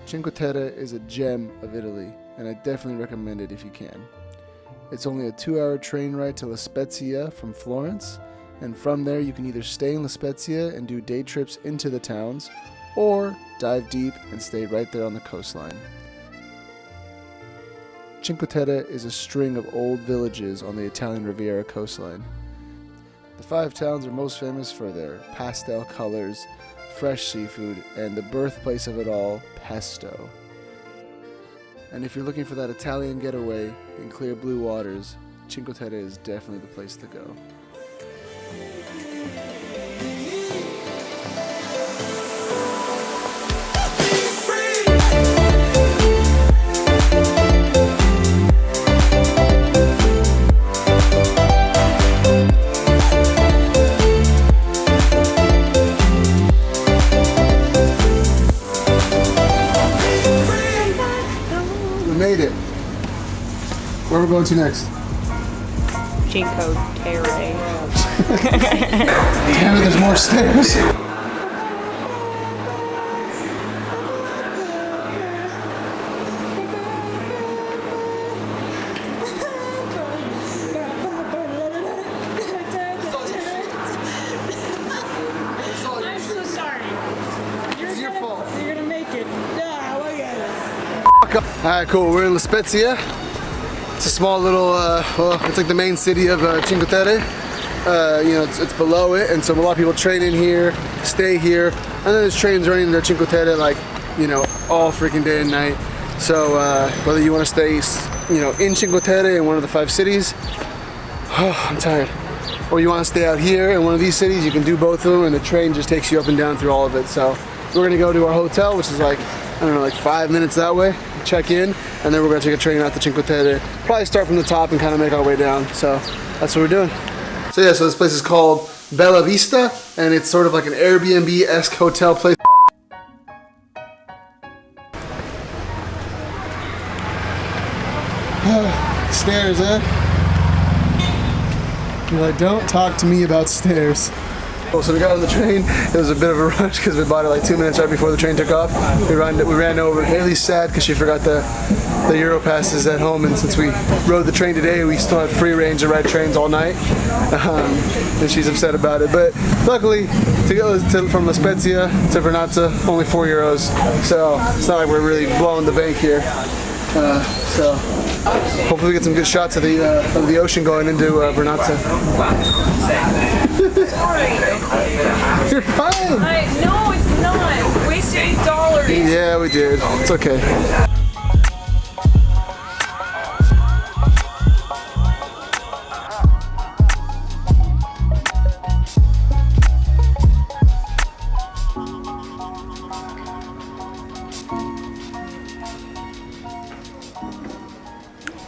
Cinque Terre is a gem of Italy, and I definitely recommend it if you can. It's only a 2-hour train ride to La Spezia from Florence, and from there you can either stay in La Spezia and do day trips into the towns, or dive deep and stay right there on the coastline. Cinque Terre is a string of old villages on the Italian Riviera coastline. The 5 towns are most famous for their pastel colors, fresh seafood, and the birthplace of it all, pesto. And if you're looking for that Italian getaway in clear blue waters, Cinque Terre is definitely the place to go. Made it. Where are we going to next? Cinque Terre. Damn it, there's more stairs. I'm so sorry. It's your fault. You're gonna make it. Yeah, look at it. Alright, cool. We're in La Spezia. It's a small little, well, it's like the main city of Cinque Terre. It's below it, and so a lot of people train in here, stay here, and then there's trains running to Cinque Terre like, all freaking day and night. So whether you want to stay, in Cinque Terre in one of the 5 cities, I'm tired, or you want to stay out here in one of these cities, you can do both of them, and the train just takes you up and down through all of it. So we're gonna go to our hotel, which is like, I don't know, like 5 minutes that way, check in, and then we're gonna take a train out to Cinque Terre. Probably start from the top and kind of make our way down. So that's what we're doing. So yeah, so this place is called Bella Vista, and it's sort of like an Airbnb-esque hotel place. Stairs, eh? You're like, don't talk to me about stairs. So we got on the train. It was a bit of a rush because we bought it like 2 minutes right before the train took off. We ran over. Haley's sad because she forgot the Euro passes at home, and since we rode the train today, we still had free range to ride trains all night, and she's upset about it. But luckily, to go from La Spezia to Vernazza, only €4, so it's not like we're really blowing the bank here. So hopefully we get some good shots of the ocean going into Vernazza. Sorry. You're fine. No, it's not. Wasted $8. Yeah, we did. It's okay.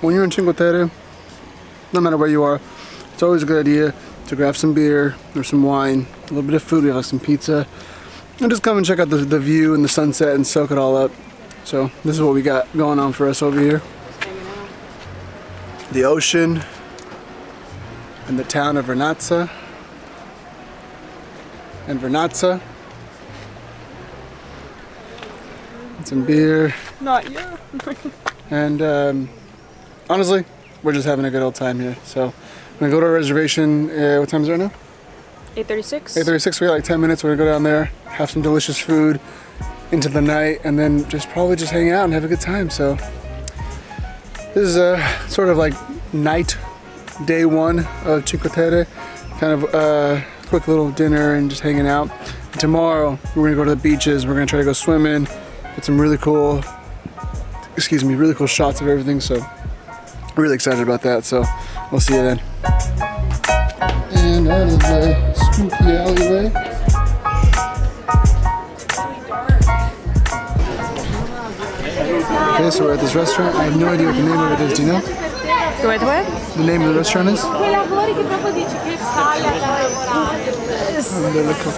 When you're in Cinque Terre, no matter where you are, it's always a good idea to grab some beer or some wine, a little bit of food, we have like some pizza, and just come and check out the view and the sunset and soak it all up. So this is what we got going on for us over here. The ocean and the town of Vernazza. And Vernazza. And some beer. Not you. And honestly, we're just having a good old time here. So I'm gonna go to our reservation. What time is it right now? 8:36. 8:36. We got like 10 minutes. We're gonna go down there, have some delicious food into the night, and then probably just hang out and have a good time. So this is a sort of like night, day 1 of Cinque Terre. Kind of a quick little dinner and just hanging out. And tomorrow we're gonna go to the beaches. We're gonna try to go swimming, get some really cool shots of everything. So really excited about that. So we'll see you then. And out of the spooky alleyway. Okay, so we're at this restaurant. I have no idea what the name of it is. Do you know? What? The name of the restaurant is?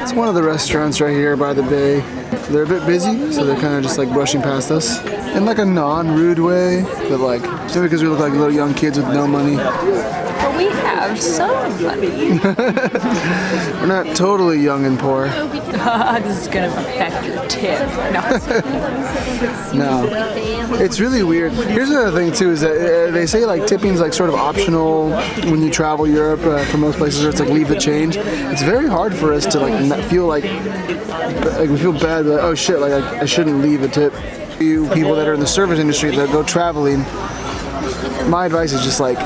It's one of the restaurants right here by the bay. They're a bit busy, so they're kind of just like brushing past us in like a non-rude way, but like just because we look like little young kids with no money. Well, we have have some money. We're not totally young and poor. This is gonna affect your tip. No. No. It's really weird. Here's another thing too, is that they say like tipping's like sort of optional when you travel Europe for most places, or it's like leave the change. It's very hard for us to like not feel like we feel bad, like, oh shit, like I shouldn't leave a tip. You people that are in the service industry that go traveling, my advice is just like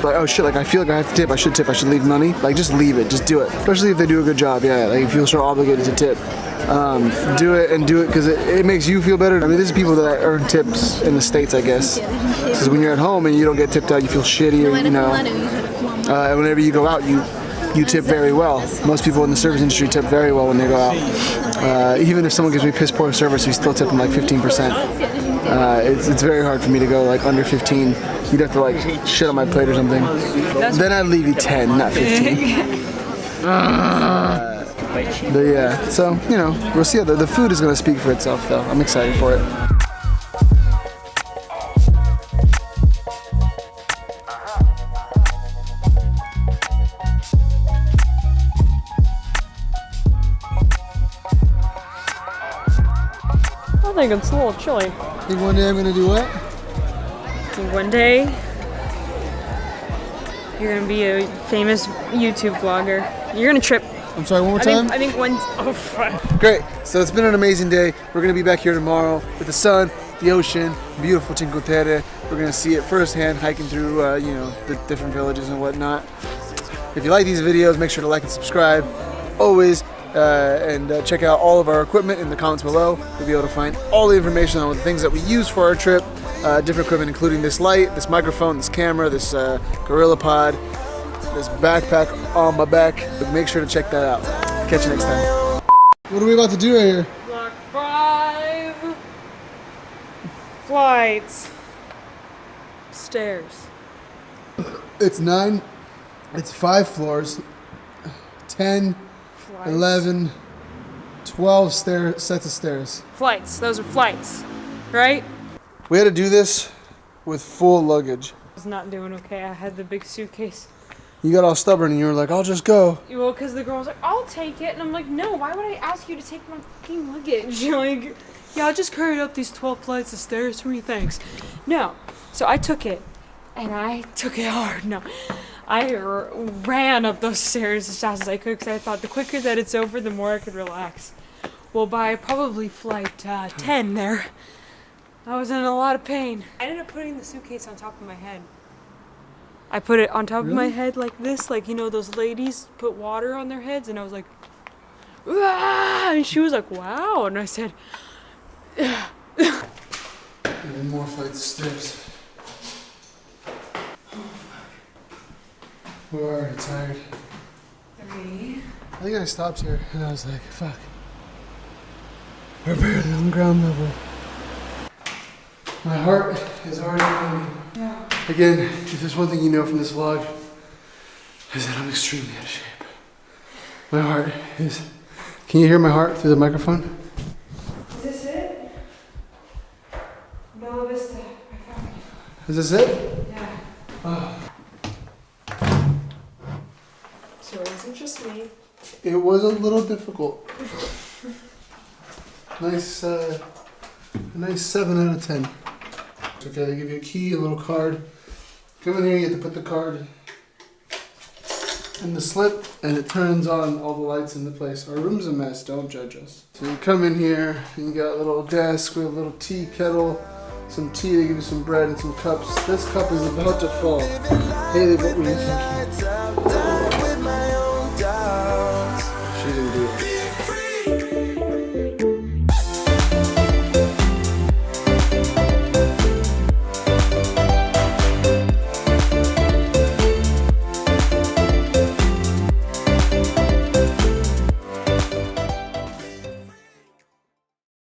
oh shit, like I feel like I have to tip, I should leave money. Like just leave it, just do it. Especially if they do a good job, yeah, like you feel so obligated to tip. Do it because it makes you feel better. I mean, this is people that earn tips in the States, I guess. Because when you're at home and you don't get tipped out, you feel shitty, or, you know. And whenever you go out, you tip very well. Most people in the service industry tip very well when they go out. Even if someone gives me piss poor service, we still tip them like 15%. It's very hard for me to go like under 15. You'd have to like shit on my plate or something. Then I'd leave you 10, not 15. But yeah, so, you know, we'll see how the food is going to speak for itself, though. I'm excited for it. I think it's a little chilly. Think one day I'm going to do what? I think one day you're gonna be a famous YouTube vlogger. You're gonna trip. I'm sorry, one more time? I think one. Oh, fuck. Great. So it's been an amazing day. We're going to be back here tomorrow with the sun, the ocean, beautiful Cinque Terre. We're going to see it firsthand, hiking through, you know, the different villages and whatnot. If you like these videos, make sure to like and subscribe. Always. And check out all of our equipment in the comments below. You'll be able to find all the information on the things that we use for our trip. Different equipment, including this light, this microphone, this camera, this Gorilla Pod, this backpack on my back. But make sure to check that out. Catch you next time. What are we about to do right here? Block 5 flights. Stairs. It's 9. It's 5 floors. 10, Flights. 11, 12 sets of stairs. Flights. Those are flights, right? We had to do this with full luggage. I was not doing okay. I had the big suitcase. You got all stubborn and you were like, I'll just go. Well, because the girl was like, I'll take it. And I'm like, no, why would I ask you to take my fucking luggage? Like, yeah, I just carried up these 12 flights of stairs for me, thanks. No. So I took it. And I took it hard. No. I ran up those stairs as fast as I could because I thought the quicker that it's over, the more I could relax. Well, by probably flight 10 there, I was in a lot of pain. I ended up putting the suitcase on top of my head. I put it on top of my head like this, like, you know, those ladies put water on their heads, and I was like, ah! And she was like, wow. And I said, And more flights of stairs. We're already tired. 3. I think I stopped here and I was like, fuck. We're barely on ground level. My heart is already pounding. Yeah. Again, if there's one thing you know from this vlog, is that I'm extremely out of shape. My heart is... Can you hear my heart through the microphone? Is this it? Bella Vista. I found it. Is this it? Yeah. Oh. So it wasn't just me. It was a little difficult. Nice, a nice 7 out of 10. Okay, they give you a key, a little card. Come in here, you have to put the card in the slip, and it turns on all the lights in the place. Our room's a mess, don't judge us. So you come in here, and you got a little desk with a little tea kettle, some tea, they give you some bread and some cups. This cup is about to fall. Haley, what were you thinking?